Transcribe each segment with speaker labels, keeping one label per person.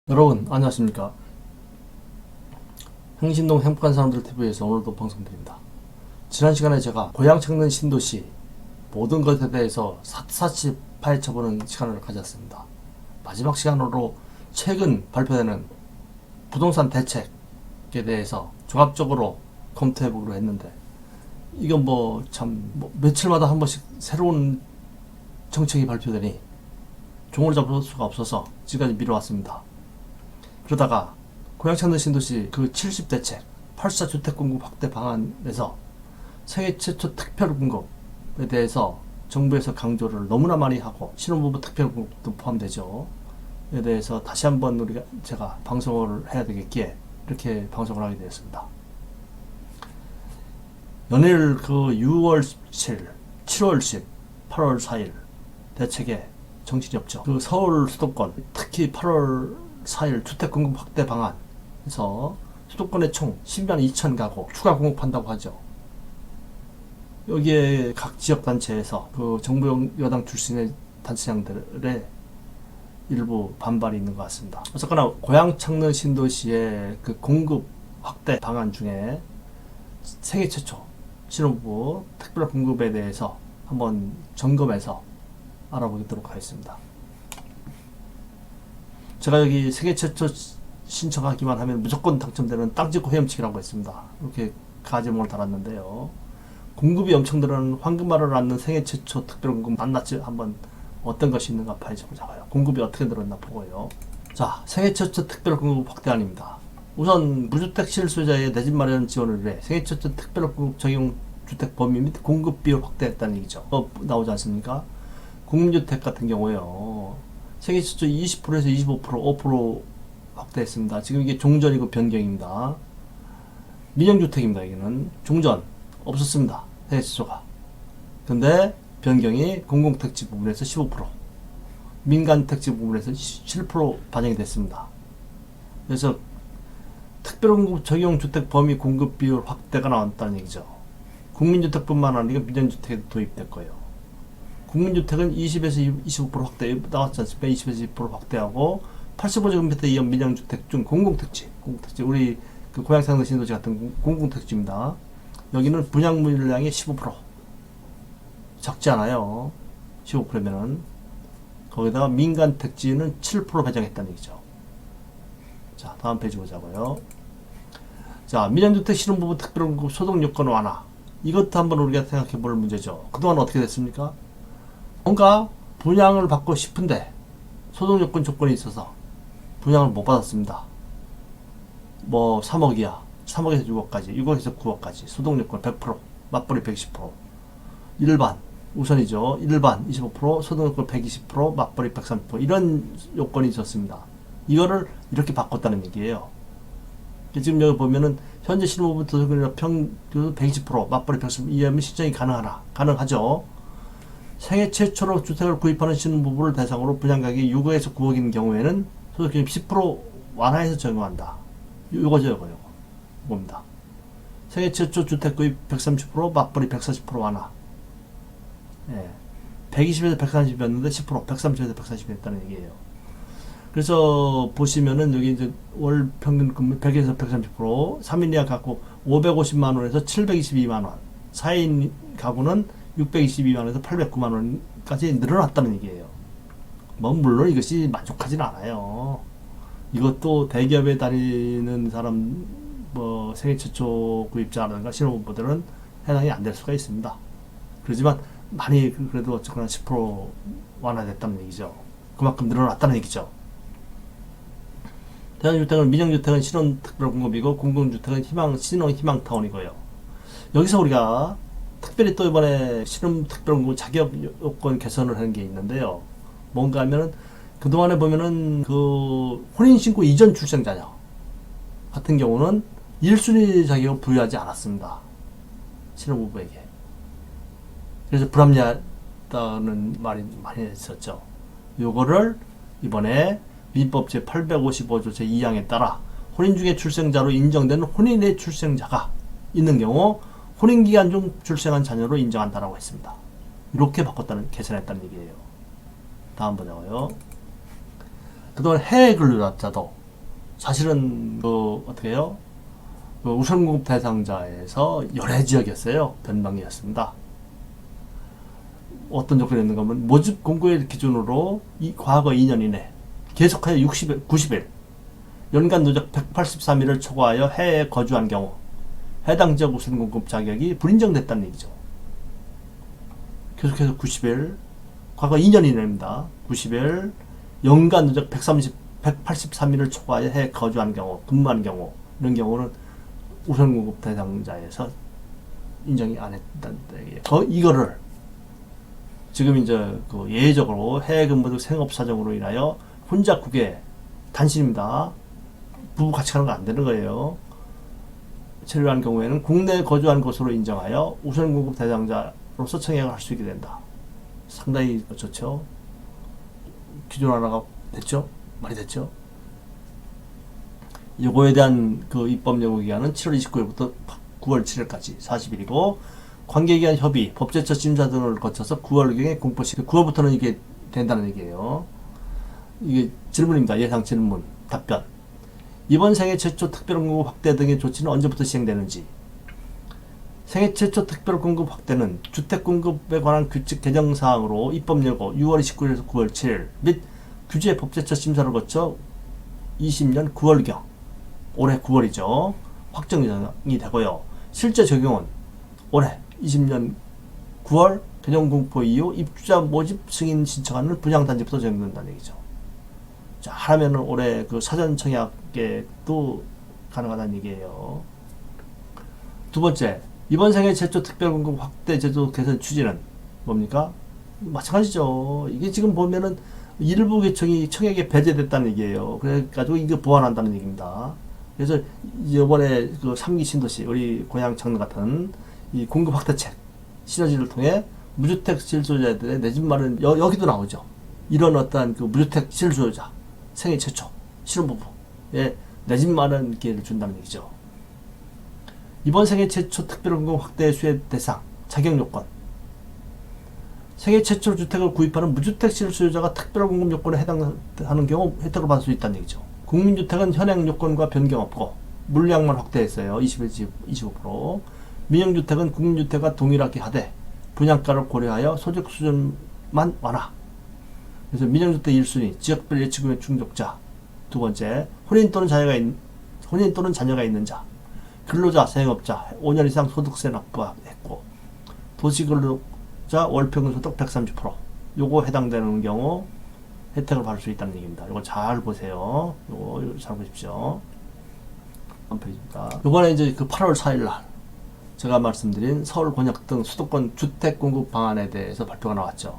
Speaker 1: 여러분 안녕하십니까. 흥신동 행복한 사람들 TV에서 오늘도 방송드립니다. 지난 시간에 제가 고향 찾는 신도시 모든 것에 대해서 샅샅이 파헤쳐보는 시간을 가졌습니다. 마지막 시간으로 최근 발표되는 부동산 대책에 대해서 종합적으로 검토해보기로 했는데, 이건 며칠마다 한 번씩 새로운 정책이 발표되니 종을 잡을 수가 없어서 지금까지 미뤄왔습니다. 그러다가 고향 찾는 신도시 그 70대책 8사 주택공급 확대 방안에서 세계 최초 특별공급에 대해서 정부에서 강조를 너무나 많이 하고, 신혼부부 특별공급도 포함되죠. 에 대해서 다시 한번 제가 방송을 해야 되겠기에 이렇게 방송을 하게 되었습니다. 연일 그 6월 17일, 7월 10, 8월 4일 대책에 정신이 없죠. 그 서울 수도권, 특히 8월 4일 주택공급 확대 방안에서 수도권의 총 10만 2천 가구 추가 공급한다고 하죠. 여기에 각 지역단체에서 그 정부 여당 출신의 단체장들의 일부 반발이 있는 것 같습니다. 어쨌거나 고향 찾는 신도시의 그 공급 확대 방안 중에 세계 최초 신혼부부 특별 공급에 대해서 한번 점검해서 알아보도록 하겠습니다. 제가 여기 세계 최초 신청하기만 하면 무조건 당첨되는 땅짓고 헤엄치기라고 했습니다. 이렇게 가제목을 달았는데요. 공급이 엄청 늘어나는 황금알을 낳는 세계 최초 특별공급 만났지? 한번 어떤 것이 있는가 파헤쳐보자고요. 공급이 어떻게 늘었나 보고요. 자, 세계 최초 특별공급 확대안입니다. 우선 무주택 실소유자의 내 집 마련 지원을 위해 세계 최초 특별공급 적용 주택 범위 및 공급 비율 확대했다는 얘기죠. 나오지 않습니까? 국민주택 같은 경우에요, 세계 최초 20%에서 25%, 5% 확대했습니다. 지금 이게 종전이고 변경입니다. 민영주택입니다. 여기는 종전 없었습니다. 세계 최초가. 근데 변경이 공공택지 부분에서 15%, 민간택지 부분에서 7% 반영이 됐습니다. 그래서 특별공급 적용 주택 범위 공급 비율 확대가 나왔다는 얘기죠. 국민주택뿐만 아니라 민영주택에도 도입될 거예요. 국민주택은 20에서 25% 확대 나왔지 않습니까? 20에서 20% 확대하고 85제곱미터 이하 민영주택 중 공공택지 우리 그 고향 찾는 신도시 같은 공공택지입니다. 여기는 분양 물량의 15%, 적지 않아요. 15%면은 거기다가 민간택지는 7% 배정했다는 얘기죠. 자, 다음 페이지 보자고요. 자, 민영주택 신혼부부 특별공급 소득요건 완화, 이것도 한번 우리가 생각해 볼 문제죠. 그동안 어떻게 됐습니까? 뭔가 분양을 받고 싶은데 소득요건 조건이 있어서 분양을 못 받았습니다. 3억이야. 3억에서 6억까지, 6억에서 9억까지 소득요건 100%, 맞벌이 120%, 일반 우선이죠. 일반 25%, 소득요건 120%, 맞벌이 130%, 이런 요건이 있었습니다. 이거를 이렇게 바꿨다는 얘기예요. 지금 여기 보면은 현재 신혼부부 소득요건이나 120%, 맞벌이 130% 이하면 신청이 가능하죠. 생애 최초로 주택을 구입하는 신혼부부를 대상으로 분양가격이 6억에서 9억인 경우에는 소득기준 10% 완화해서 적용한다. 요거죠. 이겁니다. 생애 최초 주택 구입 130%, 맞벌이 140% 완화. 예. 120에서 140이었는데 10%, 130에서 140이 됐다는 얘기예요. 그래서 보시면은 여기 이제 월 평균 금리 100에서 130%, 3인 이하 가구 550만원에서 722만원, 4인 가구는 622만원에서 809만원까지 늘어났다는 얘기예요. 물론 이것이 만족하진 않아요. 이것도 대기업에 다니는 사람, 생애 최초 구입자라든가 신혼부부들은 해당이 안 될 수가 있습니다. 그렇지만 많이 그래도 어쨌거나 10% 완화됐다는 얘기죠. 그만큼 늘어났다는 얘기죠. 대한주택은 민영주택은 신혼특별공급이고 공공주택은 신혼희망타운이고요. 여기서 우리가 특별히 또 이번에 신혼특별공급 자격 요건 개선을 하는 게 있는데요. 뭔가 하면은 그동안에 보면은 그 혼인신고 이전 출생자녀 같은 경우는 1순위 자격을 부여하지 않았습니다. 신혼부부에게. 그래서 불합리하다는 말이 많이 했었죠. 요거를 이번에 민법 제855조 제2항에 따라 혼인 중에 출생자로 인정되는 혼인의 출생자가 있는 경우 혼인기간 중 출생한 자녀로 인정한다라고 했습니다. 이렇게 개선했다는 얘기예요. 다음 보자고요. 그동안 해외 근로자도 사실은 어떻게 해요? 우선공급 대상자에서 열애 지역이었어요. 변방이었습니다. 어떤 조건이 있는가 하면 모집 공고일 기준으로 과거 2년 이내 계속하여 90일 연간 누적 183일을 초과하여 해외에 거주한 경우 해당 지역 우선공급 자격이 불인정됐다는 얘기죠. 계속해서 90일, 과거 2년 이내입니다. 90일, 연간 누적 183일을 초과하여 해외에 거주한 경우, 근무한 경우, 이런 경우는 우선공급 대상자에서 인정이 안 했다는 얘기예요. 이거를 지금 이제 예외적으로 해외 근무 등 생업 사정으로 인하여 혼자 국외 단신입니다. 부부 같이 가는 거 안 되는 거예요. 체류한 경우에는 국내에 거주한 것으로 인정하여 우선공급 대상자로서 청약을 할 수 있게 된다. 상당히 좋죠. 기준 하나가 됐죠? 말이 됐죠? 요거에 대한 입법 예고 기간은 7월 29일부터 9월 7일까지 40일이고 관계기관 협의, 법제처 심사 등을 거쳐서 9월경에 공포시 9월부터는 이게 된다는 얘기예요. 이게 질문입니다. 예상 질문, 답변. 이번 생애 최초 특별공급 확대 등의 조치는 언제부터 시행되는지. 생애 최초 특별공급 확대는 주택공급에 관한 규칙 개정사항으로 입법 예고 6월 29일에서 9월 7일 및 규제 법제처 심사를 거쳐 20년 9월경, 올해 9월이죠. 확정이 되고요. 실제 적용은 올해 20년 9월 개정공포 이후 입주자 모집 승인 신청하는 분양단지부터 적용된다는 얘기죠. 자, 하면은 올해 사전 청약에도 가능하다는 얘기예요. 두 번째, 이번 생애 최초 특별공급 확대 제도 개선 추진은 뭡니까? 마찬가지죠. 이게 지금 보면은 일부 계층이 청약에 배제됐다는 얘기예요. 그래가지고 이거 보완한다는 얘기입니다. 그래서 이번에 3기 신도시, 우리 고향 창릉 같은 이 공급 확대책, 시너지를 통해 무주택 실소유자들의 내 집 마련, 여기도 나오죠. 이런 어떠한 무주택 실소유자, 생애 최초, 신혼부부에 내 집 마련 기회를 준다는 얘기죠. 이번 생애 최초 특별공급 확대 수혜 대상, 자격 요건. 생애 최초로 주택을 구입하는 무주택 실소유자가 특별공급 요건에 해당하는 경우 혜택을 받을 수 있다는 얘기죠. 국민주택은 현행 요건과 변경 없고 물량만 확대했어요. 25%. 민영주택은 국민주택과 동일하게 하되 분양가를 고려하여 소득 수준만 완화. 그래서 민영주택 1순위, 지역별 예치금액 충족자. 두 번째, 혼인 또는 자녀가 있는 자. 근로자, 사행업자, 5년 이상 소득세 납부했고, 도시근로자 월평균 소득 130%. 요거 해당되는 경우 혜택을 받을 수 있다는 얘기입니다. 요거 잘 보세요. 요거 잘 보십시오. 한 페이지입니다. 요번에 이제 8월 4일 날 제가 말씀드린 서울 권역 등 수도권 주택 공급 방안에 대해서 발표가 나왔죠.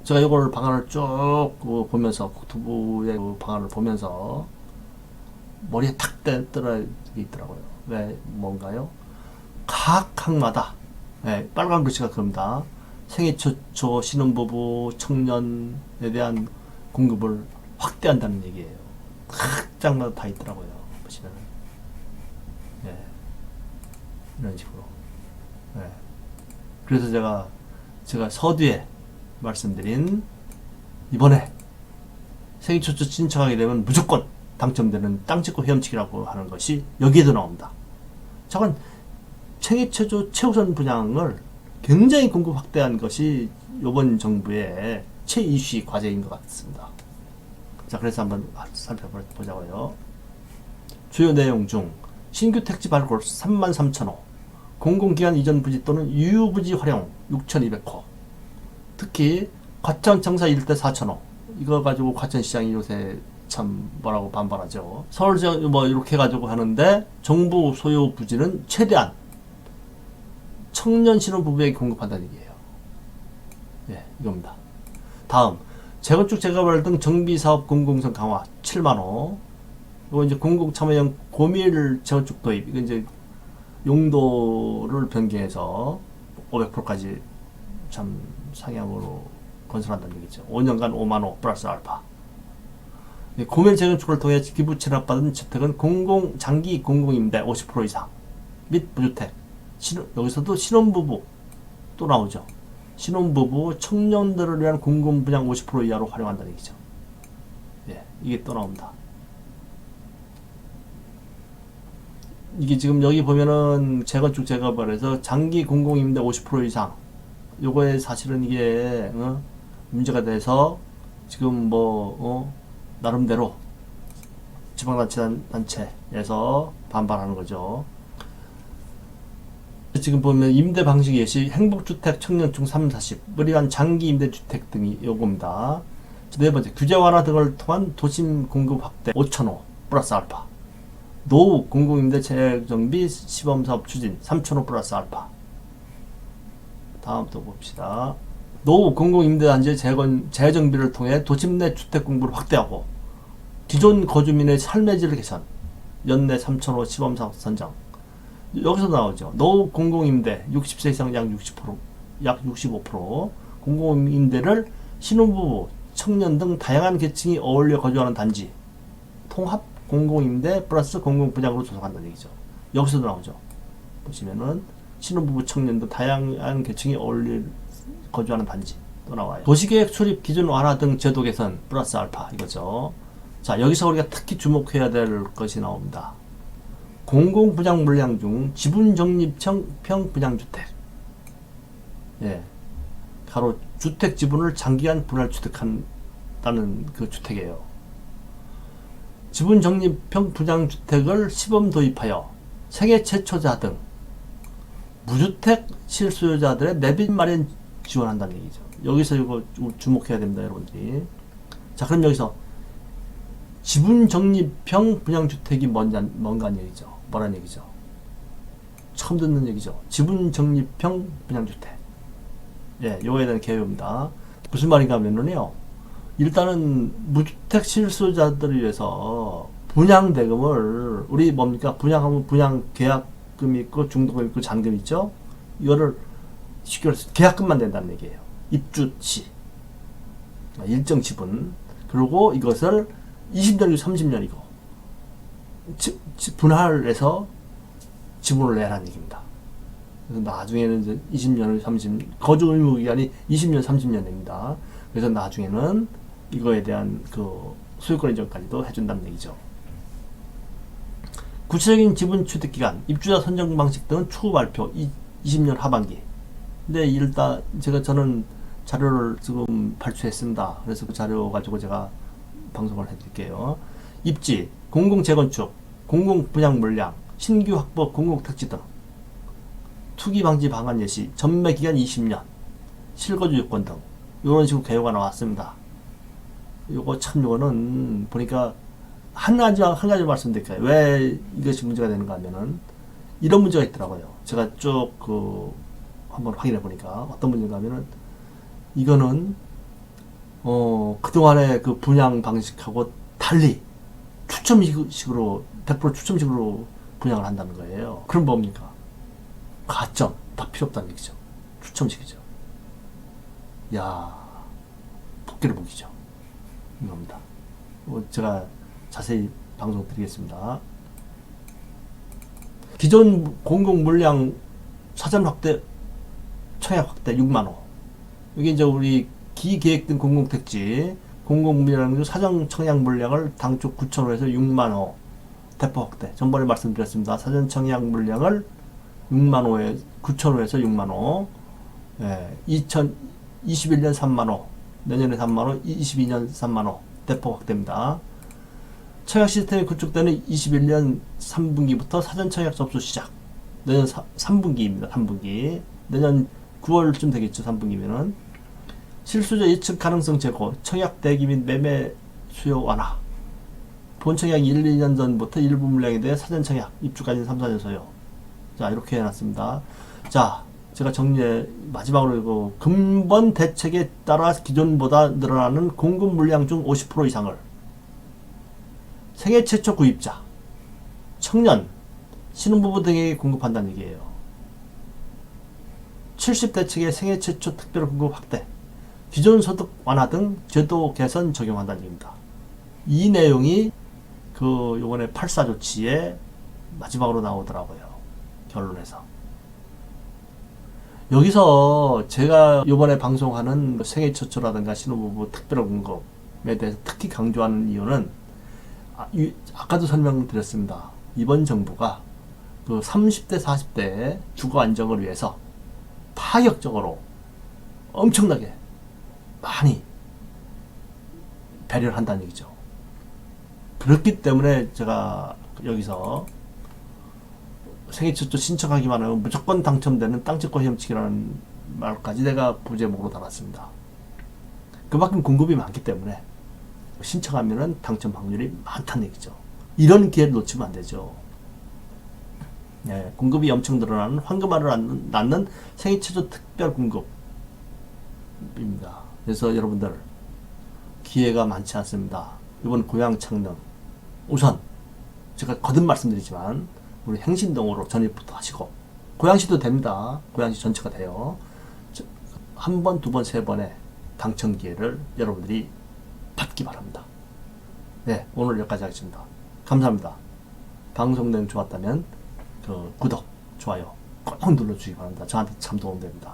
Speaker 1: 제가 이걸 방안을 쭉 보면서 국토부의 방안을 보면서 머리에 탁 떨어 있더라고요. 왜 뭔가요? 각 항마다 빨간 글씨가 그럽니다. 생애 최초 신혼부부 청년에 대한 공급을 확대한다는 얘기예요. 각 장마다 다 있더라고요. 보시면 이런 식으로. 그래서 제가 서두에 말씀드린 이번에 생애 최초 신청하게 되면 무조건 당첨되는 땅짓고 헤엄치기라고 하는 것이 여기에도 나옵니다. 잠깐 생애 최초 최우선 분양을 굉장히 공급 확대한 것이 이번 정부의 최이슈 과제인 것 같습니다. 자, 그래서 한번 살펴보자고요. 주요 내용 중 신규 택지 발굴 33,000호, 공공기관 이전 부지 또는 유유부지 활용 6,200호, 특히 과천 청사 일대 4,000호, 이거 가지고 과천시장이 요새 참 뭐라고 반발하죠. 서울 이렇게 해가지고 하는데 정부 소유 부지는 최대한 청년 신혼부부에게 공급한다는 얘기예요. 이겁니다. 다음, 재건축 재개발 등 정비사업 공공성 강화 7만호. 이거 이제 공공참여형 고밀 재건축 도입. 이거 이제 용도를 변경해서 500%까지 참 상향으로 건설한다는 얘기죠. 5년간 5만호 플러스 알파. 고밀 재건축을 통해 기부 체납받은 주택은 장기 공공임대 50% 이상 및 무주택. 여기서도 신혼부부 또 나오죠. 신혼부부 청년들을 위한 공공분양 50% 이하로 활용한다는 얘기죠. 이게 또 나옵니다. 이게 지금 여기 보면은 재건축 재개발에서 장기 공공임대 50% 이상 요거에 사실은 이게 문제가 돼서 지금 나름대로 지방자치단체에서 반발하는 거죠. 지금 보면 임대 방식 예시 행복주택 청년층 3, 40을 위한 장기 임대주택 등이 요겁니다. 네 번째 규제 완화 등을 통한 도심 공급 확대 5,000호 플러스 알파. 노후 공공임대 재정비 시범사업 추진 3,000호 플러스 알파. 다음 또 봅시다. 노후 공공임대단지 재정비를 통해 도심 내 주택 공급을 확대하고 기존 거주민의 삶의 질을 개선 연내 3,000호 시범사업 선정. 여기서 나오죠. 노후 공공임대 60세 이상 약 65% 공공임대를 신혼부부, 청년 등 다양한 계층이 어울려 거주하는 단지 통합 공공임대 플러스 공공분양으로 조성한다는 얘기죠. 여기서도 나오죠. 보시면은 신혼부부, 청년 등 다양한 계층이 어울려 거주하는 단지 또 나와요. 도시계획 수립 기준 완화 등 제도 개선 플러스 알파 이거죠. 자, 여기서 우리가 특히 주목해야 될 것이 나옵니다. 공공분양 물량 중 지분적립형 분양주택. 예. 가로 주택 지분을 장기간 분할 취득한다는 그 주택이에요. 지분적립형 분양주택을 시범 도입하여 세계 최초자 등 무주택 실수요자들의 내빈 마련 지원한다는 얘기죠. 여기서 이거 주목해야 됩니다, 여러분들이. 자, 그럼 여기서 지분적립형 분양주택이 뭔가는 얘기죠. 뭐란 얘기죠? 처음 듣는 얘기죠. 지분적립형 분양주택. 예, 요거에 대한 개요입니다. 무슨 말인가 하면은요, 일단은 무주택 실수요자들을 위해서 분양대금을, 우리 뭡니까? 분양하면 분양 계약금이 있고 중도금 있고 잔금 있죠? 이거를 쉽게 말해서 계약금만 낸다는 얘기예요. 입주 시. 일정 지분. 그리고 이것을 20년이고 30년이고 분할해서 지분을 내라는 얘기입니다. 그래서 나중에는 이제 20년, 30년, 거주 의무 기간이 20년, 30년입니다. 그래서 나중에는 이거에 대한 그 소유권 인정까지도 해준다는 얘기죠. 구체적인 지분 취득 기간, 입주자 선정 방식 등은 추후 발표 20년 하반기. 근데 일단 저는 자료를 지금 발췌했습니다. 그래서 그 자료 가지고 제가 방송을 해드릴게요. 입지, 공공재건축, 공공분양 물량, 신규 확보 공공택지 등 투기 방지 방안 예시, 전매 기간 20년, 실거주 요건 등 이런 식으로 개요가 나왔습니다. 요거는 보니까 한 가지 말씀드릴게요. 왜 이것이 문제가 되는가 하면은 이런 문제가 있더라고요. 제가 쭉 한번 확인해 보니까 어떤 문제가 하면은 이거는 그동안의 그 분양 방식하고 달리 추첨식으로 100% 추첨식으로 분양을 한다는 거예요. 그럼 뭡니까? 가점 다 필요 없다는 얘기죠. 추첨식이죠. 야, 복귀를 보기죠. 이겁니다. 제가 자세히 방송 드리겠습니다. 기존 공공 물량 사전 확대, 청약 확대 6만호. 이게 이제 우리 기계획된 공공택지, 공공물량 사전 청약 물량을 당초 9,000호에서 6만호 대폭 확대. 전번에 말씀드렸습니다. 사전 청약 물량을 6만호에 9,000호에서 6만호. 예, 2021년 3만호, 내년에 3만호, 22년 3만호 대폭 확대입니다. 청약 시스템이 구축되는 21년 3분기부터 사전 청약 접수 시작. 내년 3분기입니다. 3분기. 내년 9월쯤 되겠죠. 3분기면은. 실수요자 예측 가능성 제고, 청약 대기 및 매매 수요 완화. 본 청약 1, 2년 전부터 일부 물량에 대해 사전 청약, 입주까지 3, 4년 소요. 자, 이렇게 해놨습니다. 자, 제가 마지막으로 이거 근본 대책에 따라 기존보다 늘어나는 공급 물량 중 50% 이상을 생애 최초 구입자, 청년, 신혼부부 등에게 공급한다는 얘기예요. 70대책의 생애 최초 특별 공급 확대, 기존 소득 완화 등 제도 개선 적용한다는 얘기입니다. 이 내용이 요번에 8.4 조치에 마지막으로 나오더라고요. 결론에서. 여기서 제가 요번에 방송하는 생애 최초라든가 신혼부부 특별 공급에 대해서 특히 강조하는 이유는 아까도 설명드렸습니다. 이번 정부가 그 30대, 40대 주거 안정을 위해서 파격적으로 엄청나게 많이 배려를 한다는 얘기죠. 그렇기 때문에 제가 여기서 생애 최초 신청하기만 하면 무조건 당첨되는 땅짓고 헤엄치기라는 말까지 내가 부제목으로 달았습니다. 그만큼 공급이 많기 때문에 신청하면은 당첨 확률이 많다는 얘기죠. 이런 기회를 놓치면 안 되죠. 네, 공급이 엄청 늘어나는 황금알을 낳는 생애 최초 특별 공급입니다. 그래서 여러분들 기회가 많지 않습니다. 이번 고향 창녕 우선 제가 거듭 말씀드리지만 우리 행신동으로 전입부터 하시고 고양시도 됩니다. 고양시 전체가 돼요. 한 번, 두 번, 세 번의 당첨 기회를 여러분들이 받기 바랍니다. 네, 오늘 여기까지 하겠습니다. 감사합니다. 방송 내용 좋았다면 그 구독, 좋아요 꼭 눌러주시기 바랍니다. 저한테 참 도움됩니다.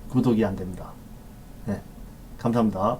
Speaker 1: 구독이 안 됩니다. 네, 감사합니다.